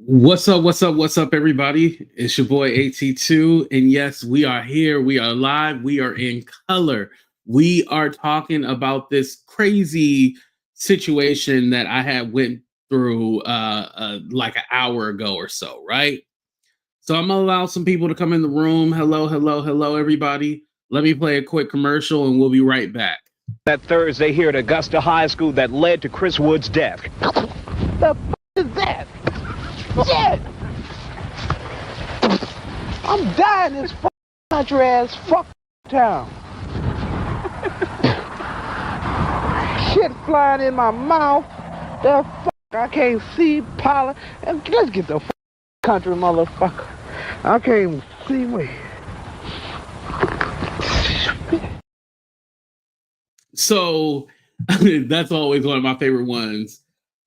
What's up? What's up? What's up, everybody? It's your boy AT2. And yes, we are here. We are live. We are in color. We are talking about this crazy situation that I had went through like an hour ago or so, right? So I'm gonna allow some people to come in the room. Hello, hello, hello, everybody. Let me play a quick commercial and we'll be right back. That Thursday here at Augusta High School that led to Chris Wood's death. The f is that? Shit! I'm dying in this country ass town. Shit flying in my mouth. The I can't see pollen. Let's get the country, motherfucker. I can't even see me. So that's always one of my favorite ones.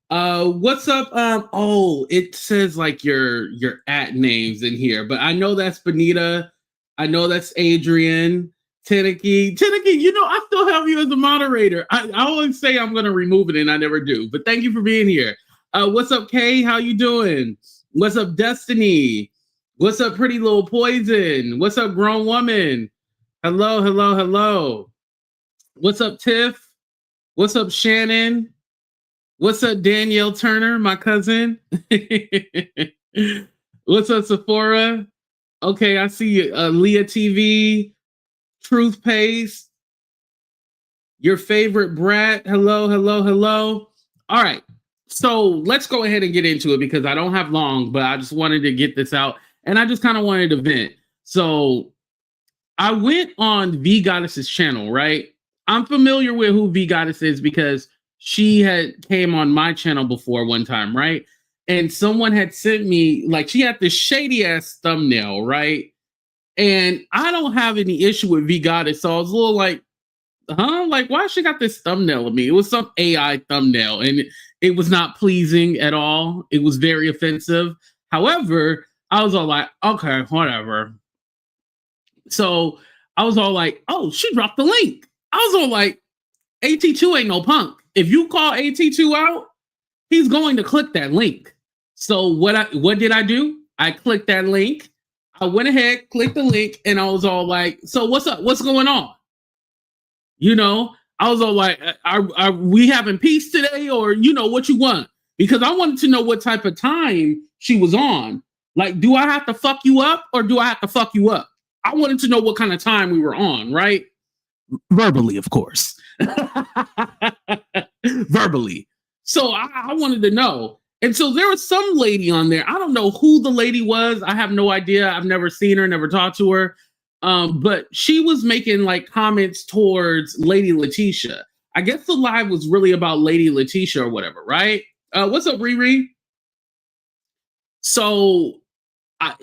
What's up? Oh, it says like your at names in here, but I know that's Benita. I know that's Adrian. Tenneke, I still have you as a moderator. I always say I'm gonna remove it and I never do, but thank you for being here. What's up, Kay? How you doing? What's up, Destiny? What's up, Pretty Little Poison? What's up, Grown Woman? Hello, hello, hello. What's up, Tiff? What's up, Shannon? What's up, Danielle Turner, my cousin? What's up, Sephora? Okay, I see you. Leah TV, Truth Paste, your favorite brat. Hello, hello, hello. All right, so let's go ahead and get into it because I don't have long, but I just wanted to get this out and I just kind of wanted to vent. So I went on VGoddess's channel, right? I'm familiar with who VGoddess is because she had came on my channel before one time, right? And someone had sent me, like, she had this shady ass thumbnail, right? And I don't have any issue with VGoddess, so I was a little like, huh? Like, why she got this thumbnail of me? It was some AI thumbnail, and it was not pleasing at all. It was very offensive. However, I was all like, okay, whatever. So I was all like, oh, she dropped the link. I was all like, AT2 ain't no punk. If you call AT2 out, he's going to click that link. So what did I do? I clicked that link. I went ahead, clicked the link, and I was all like, so what's up? What's going on? You know, I was all like, are we having peace today? Or, what you want? Because I wanted to know what type of time she was on. Like, do I have to fuck you up or do I have to fuck you up? I wanted to know what kind of time we were on, right? Verbally, of course. Verbally. So I wanted to know. And so there was some lady on there. I don't know who the lady was. I have no idea. I've never seen her, never talked to her. But she was making like comments towards Lady Latesha. I guess the live was really about Lady Latesha or whatever, right? What's up, Riri? So I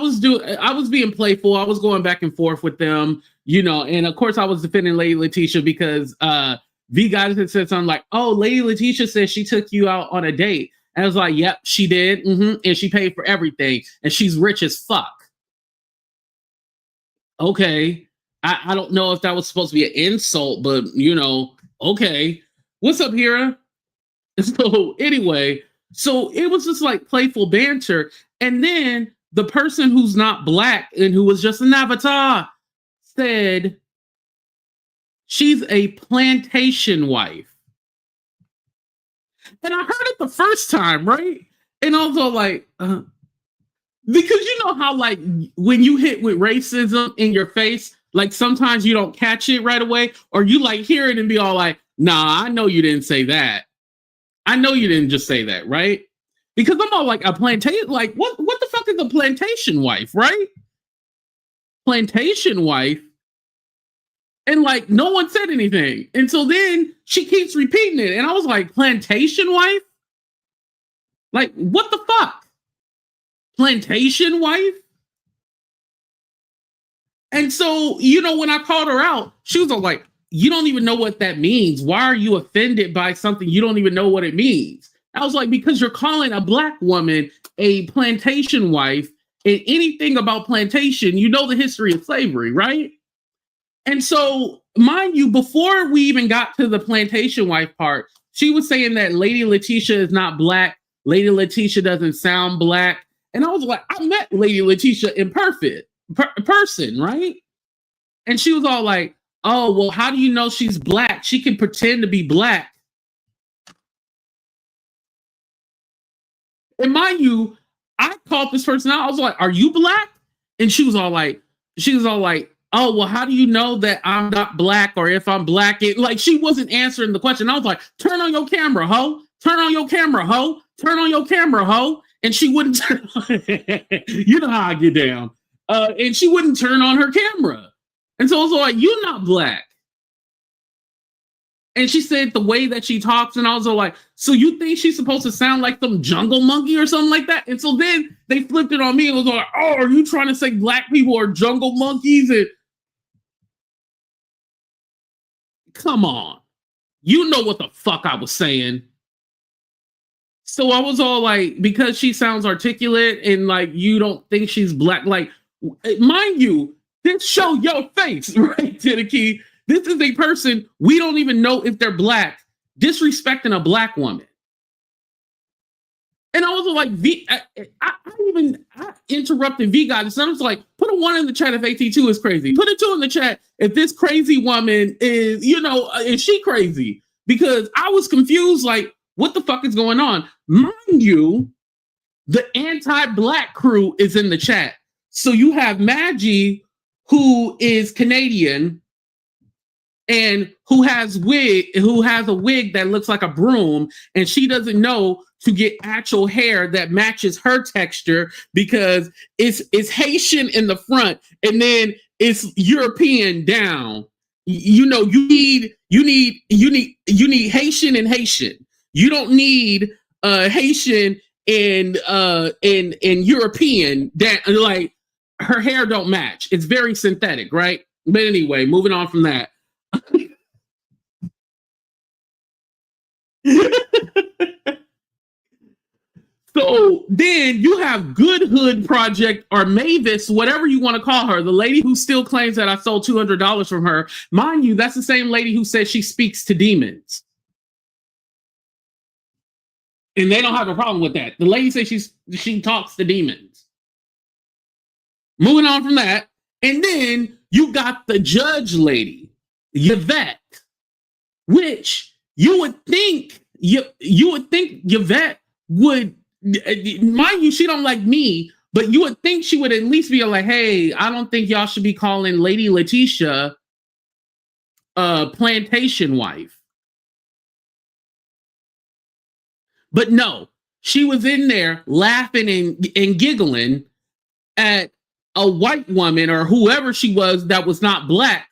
was being playful. I was going back and forth with them, and of course I was defending Lady Latesha because VGoddess had said something like, oh, Lady Latesha says she took you out on a date. And I was like, yep, she did. And she paid for everything. And she's rich as fuck. Okay. I don't know if that was supposed to be an insult, but okay. What's up, Hira? So anyway, so it was just like playful banter. And then the person who's not black and who was just an avatar said she's a plantation wife. And I heard it the first time, right? And I was all like, because you know how like when you hit with racism in your face, like sometimes you don't catch it right away, or you like hear it and be all like, nah, I know you didn't say that. I know you didn't just say that, right? Because I'm all like a plantation, like what the fuck is a plantation wife, right? Plantation wife. And like no one said anything. And so then she keeps repeating it. And I was like, plantation wife? Like, what the fuck? Plantation wife? And so, when I called her out, she was all like, you don't even know what that means. Why are you offended by something you don't even know what it means? I was like, because you're calling a black woman a plantation wife, and anything about plantation, you know the history of slavery, right? And so, mind you, before we even got to the plantation wife part, she was saying that Lady Latesha is not black. Lady Latesha doesn't sound black. And I was like, I met Lady Latesha in person, right? And she was all like, oh, well, how do you know she's black? She can pretend to be black. And mind you, I called this person out. I was like, are you black? And she was all like, oh, well, how do you know that I'm not black, or if I'm black? Like, she wasn't answering the question. I was like, turn on your camera, ho. Turn on your camera, ho. Turn on your camera, ho. And she wouldn't turn on. You know how I get down. And she wouldn't turn on her camera. And so I was like, you're not black. And she said the way that she talks, and I was all like, so you think she's supposed to sound like some jungle monkey or something like that? And so then they flipped it on me and was like, oh, are you trying to say black people are jungle monkeys? And come on. You know what the fuck I was saying. So I was all like, because she sounds articulate and like you don't think she's black, like, mind you, this show your face, right, to the key. This is a person, we don't even know if they're black, disrespecting a black woman. And I was like, I interrupted VGoddess, and I was like, put a 1 in the chat if AT2 is crazy. Put a 2 in the chat if this crazy woman is, is she crazy? Because I was confused, like, what the fuck is going on? Mind you, the anti-black crew is in the chat. So you have Madgie, who is Canadian, and who has a wig that looks like a broom, and she doesn't know to get actual hair that matches her texture because it's Haitian in the front and then it's European down. You need Haitian and Haitian. You don't need Haitian and European down. Like, her hair don't match. It's very synthetic, right? But anyway, moving on from that. So then you have Good Hood Project, or Mavis, whatever you want to call her, the lady who still claims that I stole $200 from her. Mind you, that's the same lady who says she speaks to demons. And they don't have a problem with that. The lady says she talks to demons. Moving on from that. And then you got the judge lady, Yvette, which you would think Yvette would, mind you, she don't like me, but you would think she would at least be like, hey, I don't think y'all should be calling Lady Latesha Plantation Wife. But no, she was in there laughing and giggling at a white woman or whoever she was that was not black,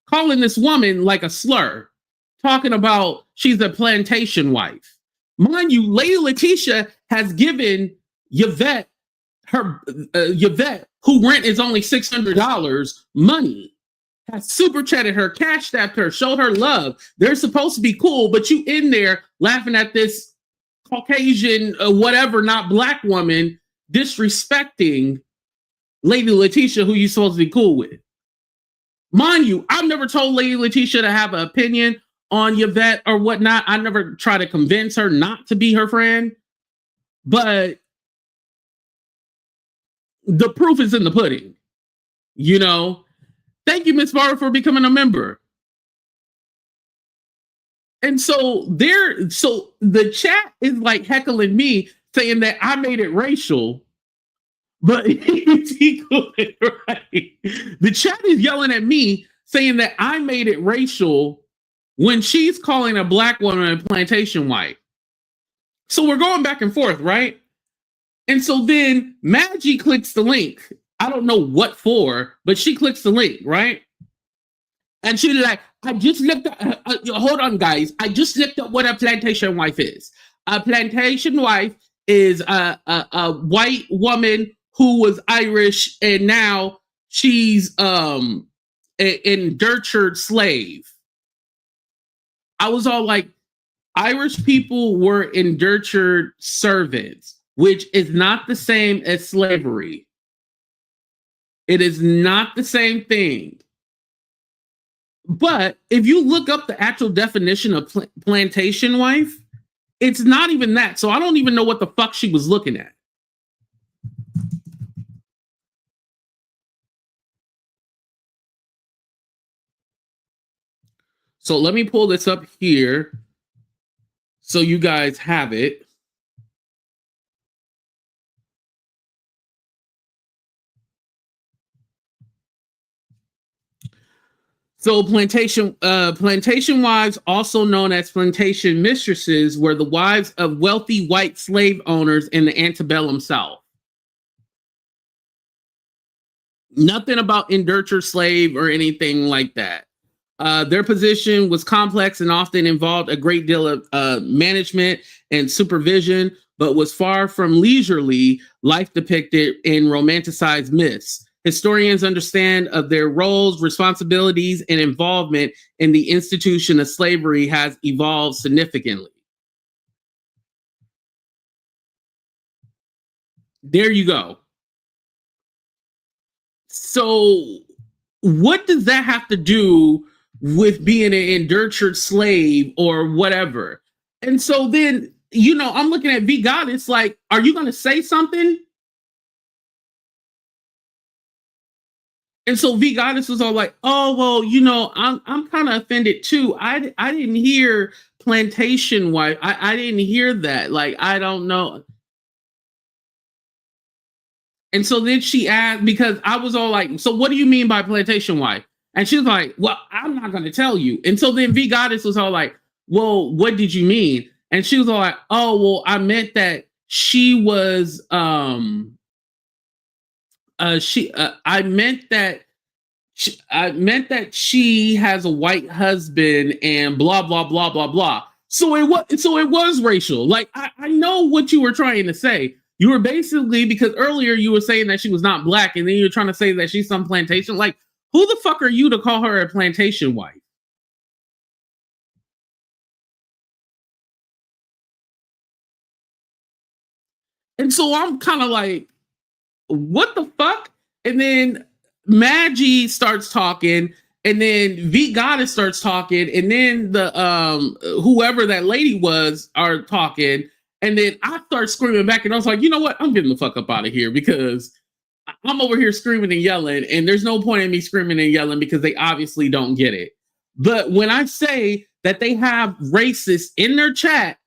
calling this woman like a slur, talking about she's a plantation wife. Mind you, Lady Latesha has given Yvette, who rent is only $600, money, has super chatted her, cash tapped her, showed her love. They're supposed to be cool, but you in there laughing at this Caucasian, whatever, not black woman, disrespecting Lady Latesha, who you're supposed to be cool with. Mind you, I've never told Lady Latesha to have an opinion on Yvette or whatnot. I never try to convince her not to be her friend. But the proof is in the pudding. Thank you, Miss Barber, for becoming a member. And so the chat is like heckling me, saying that I made it racial. But right. The chat is yelling at me, saying that I made it racial when she's calling a black woman a plantation wife. So we're going back and forth, right? And so then Madgie clicks the link. I don't know what for, but she clicks the link, right? And she's like, I just looked up, hold on, guys. I just looked up what a plantation wife is. A plantation wife is a white woman who was Irish, and now she's an indentured slave. I was all like, Irish people were indentured servants, which is not the same as slavery. It is not the same thing. But if you look up the actual definition of plantation wife, it's not even that. So I don't even know what the fuck she was looking at. So let me pull this up here so you guys have it. So plantation wives, also known as plantation mistresses, were the wives of wealthy white slave owners in the antebellum South. Nothing about indentured slave or anything like that. Their position was complex and often involved a great deal of management and supervision, but was far from leisurely life depicted in romanticized myths. Historians understand of their roles, responsibilities, and involvement in the institution of slavery has evolved significantly. There you go. So, what does that have to do with being an indentured slave or whatever? And so then, you know, I'm looking at VGoddess like, are you going to say something? And so VGoddess was all like, oh, well, you know, I'm kind of offended too. I didn't hear plantation wife. I didn't hear that. Like, I don't know. And so then she asked, because I was all like, so what do you mean by plantation wife? And she was like, well, I'm not going to tell you. And so then VGoddess was all like, well, what did you mean? And she was all like, oh, well, I meant that she was, I meant that she has a white husband and blah, blah, blah, blah, blah. So it was racial. Like, I know what you were trying to say. You were basically, because earlier you were saying that she was not black, and then you're trying to say that she's some plantation. Like, who the fuck are you to call her a plantation wife? And so I'm kind of like, what the fuck? And then Madgie starts talking, and then VGoddess starts talking, and then the whoever that lady was are talking, and then I start screaming back, and I was like, you know what? I'm getting the fuck up out of here because I'm over here screaming and yelling, and there's no point in me screaming and yelling because they obviously don't get it. But when I say that they have racists in their chat,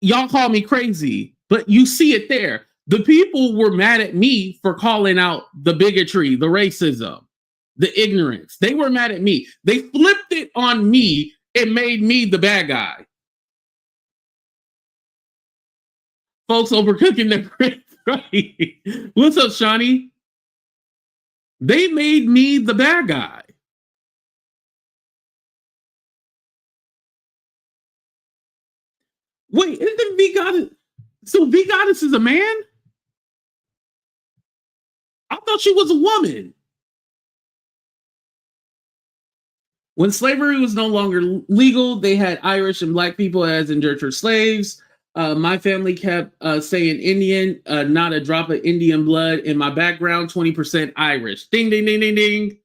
y'all call me crazy, but you see it there. The people were mad at me for calling out the bigotry, the racism, the ignorance. They were mad at me. They flipped it on me and made me the bad guy. Folks overcooking their bread. Right. What's up, Shawnee? They made me the bad guy. Wait, isn't VGoddess? So VGoddess is a man? I thought she was a woman. When slavery was no longer legal, they had Irish and black people as indentured slaves. My family kept saying Indian, not a drop of Indian blood in my background, 20% Irish. Ding, ding, ding, ding, ding.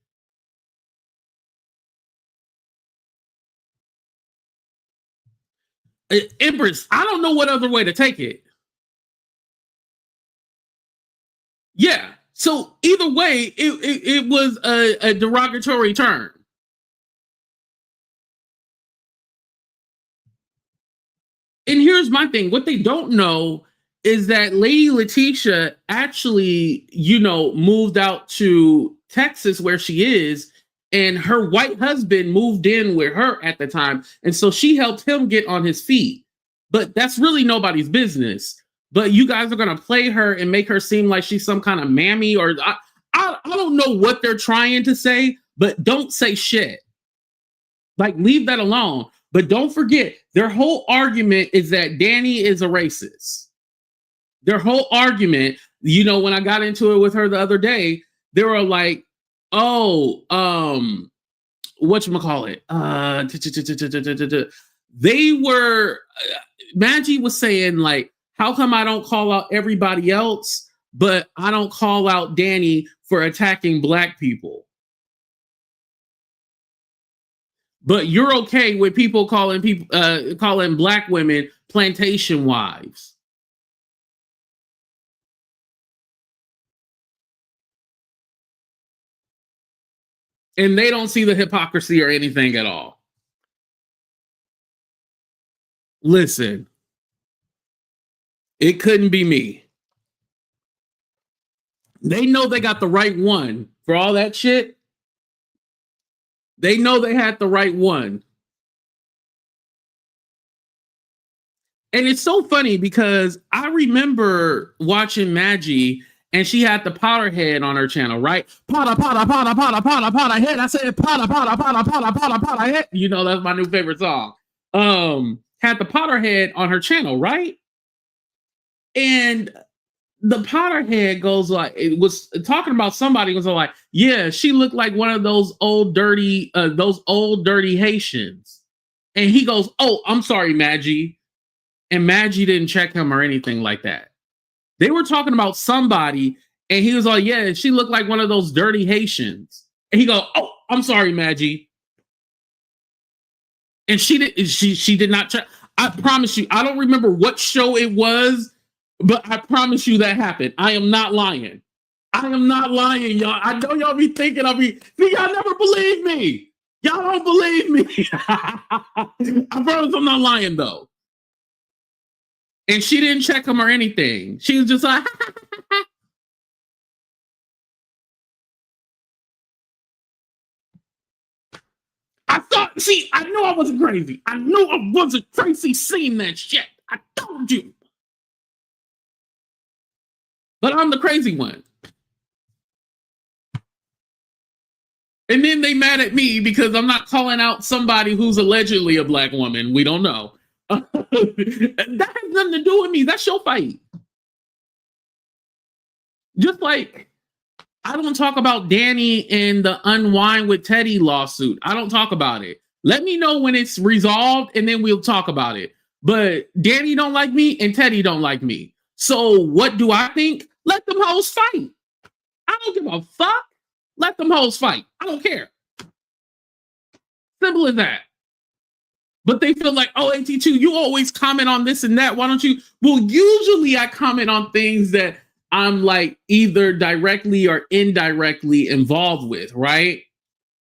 Empress, I don't know what other way to take it. Yeah. So either way, it was a derogatory term. And here's my thing. What they don't know is that Lady Latesha actually, you know, moved out to Texas where she is, and her white husband moved in with her at the time. And so she helped him get on his feet. But that's really nobody's business. But you guys are going to play her and make her seem like she's some kind of mammy, or I don't know what they're trying to say, but don't say shit. Like, leave that alone. But don't forget, their whole argument is that Danny is a racist. Their whole argument, you know, when I got into it with her the other day, they were like, oh, whatchamacallit? They were, Madgie was saying, like, how come I don't call out everybody else, but I don't call out Danny for attacking black people? But you're okay with people calling black women plantation wives. And they don't see the hypocrisy or anything at all. Listen, it couldn't be me. They know they got the right one for all that shit. They know they had the right one. And it's so funny because I remember watching Madgie and she had the Potterhead on her channel, right? Potter head. I said Potter head. You know, that's my new favorite song. Had the Potterhead on her channel, right? And the Potterhead goes like, it was talking about somebody was like, yeah, she looked like one of those old dirty Haitians. And he goes, oh, I'm sorry, Madgie. And Madgie didn't check him or anything like that. They were talking about somebody, and he was like, yeah, she looked like one of those dirty Haitians. And he goes, oh, I'm sorry, Madgie. And she did not check. I promise you, I don't remember what show it was, but I promise you that happened. I am not lying. I am not lying, y'all. I know y'all be thinking see, y'all never believe me. Y'all don't believe me. I promise I'm not lying, though. And she didn't check him or anything. She was just like, I knew I wasn't crazy. I knew I wasn't crazy seeing that shit. I told you. But I'm the crazy one. And then they mad at me because I'm not calling out somebody who's allegedly a black woman. We don't know. That has nothing to do with me. That's your fight. Just like I don't talk about Danny and the Unwind with Teddy lawsuit. I don't talk about it. Let me know when it's resolved and then we'll talk about it. But Danny don't like me and Teddy don't like me. So what do I think? Let them hoes fight. I don't give a fuck. Let them hoes fight. I don't care. Simple as that. But they feel like, oh, AT2, you always comment on this and that. Why don't you? Well, usually I comment on things that I'm like either directly or indirectly involved with, right?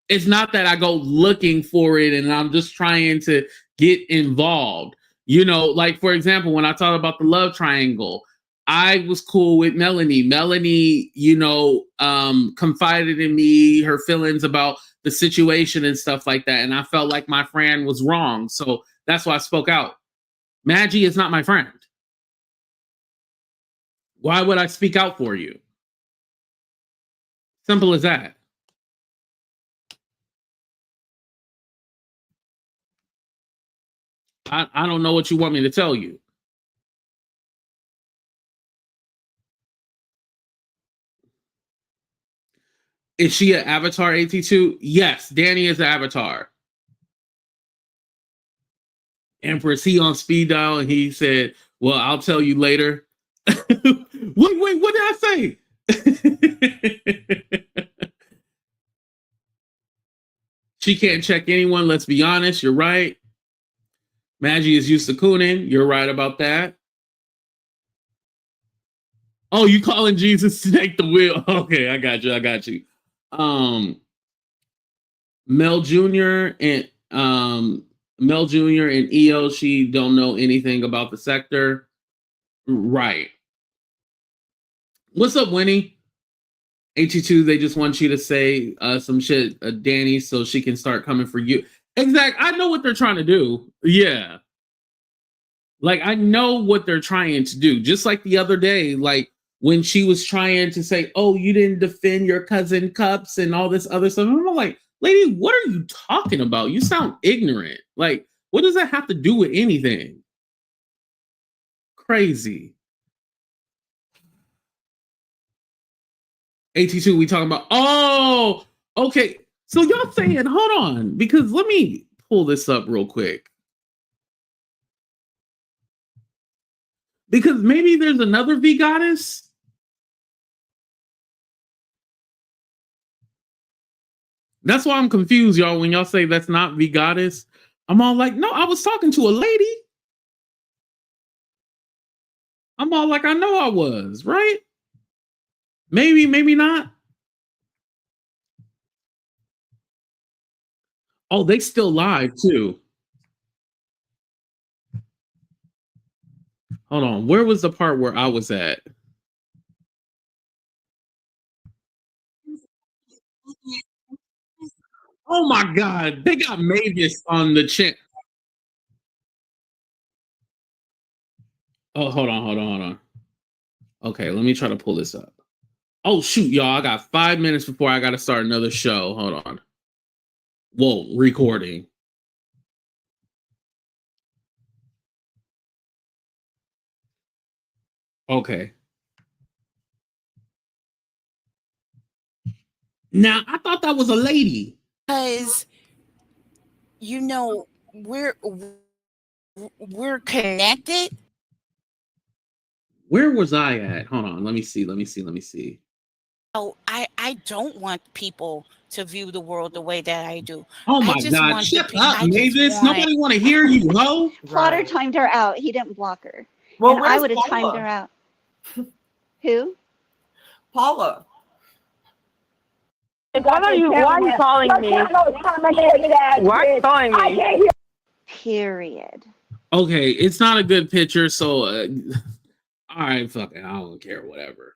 It's not that I go looking for it and I'm just trying to get involved. You know, like, for example, when I talk about the love triangle, I was cool with Melanie. Melanie, you know, confided in me her feelings about the situation and stuff like that. And I felt like my friend was wrong. So that's why I spoke out. Madgie is not my friend. Why would I speak out for you? Simple as that. I don't know what you want me to tell you. Is she an avatar AT2? Yes, Danny is an avatar. Empress, he on speed dial and he said, well, I'll tell you later. wait, what did I say? She can't check anyone. Let's be honest. You're right. Madgie is used to cooning. You're right about that. Oh, you calling Jesus to take the wheel? Okay, I got you. Mel Jr. and Mel Jr. and EO, she don't know anything about the sector. Right. What's up, Winnie? 82, they just want you to say some shit, Danny, so she can start coming for you. Exactly. I know what they're trying to do. Yeah. Like, I know what they're trying to do. Just like the other day, like when she was trying to say, oh, you didn't defend your cousin Cups and all this other stuff. I'm like, lady, what are you talking about? You sound ignorant. Like, what does that have to do with anything? Crazy. 82, we talking about, oh, okay. So y'all saying, hold on, because let me pull this up real quick. Because maybe there's another VGoddess. That's why I'm confused, y'all. When y'all say that's not VGoddess, I'm all like, no, I was talking to a lady. I'm all like, I know I was, right? Maybe, maybe not. Oh, they still live too. Hold on. Where was the part where I was at? Oh my God. They got Mavis on the chat. Oh, hold on. Okay, let me try to pull this up. Oh, shoot, y'all. I got 5 minutes before I got to start another show. Hold on. Whoa, recording. Okay. Now, I thought that was a lady. Because, you know, we're connected. Where was I at? Hold on. Let me see. Oh, I don't want people to view the world the way that I do. Oh my I just God. want Shut up, Mavis. want... Nobody want to hear you, ho. Plotter timed her out. He didn't block her. Well, and I would have timed her out. Who? Paula. Why are you calling me? Why are you calling me? Period. Okay, it's not a good picture, so all right, fuck it. I don't care, whatever.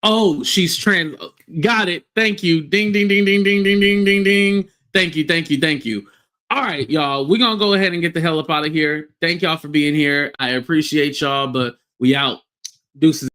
Oh, she's trans. Got it. Thank you. Ding, ding, ding, ding, ding, ding, ding, ding, ding. Thank you. All right, y'all. We're going to go ahead and get the hell up out of here. Thank y'all for being here. I appreciate y'all, but we out. Deuces.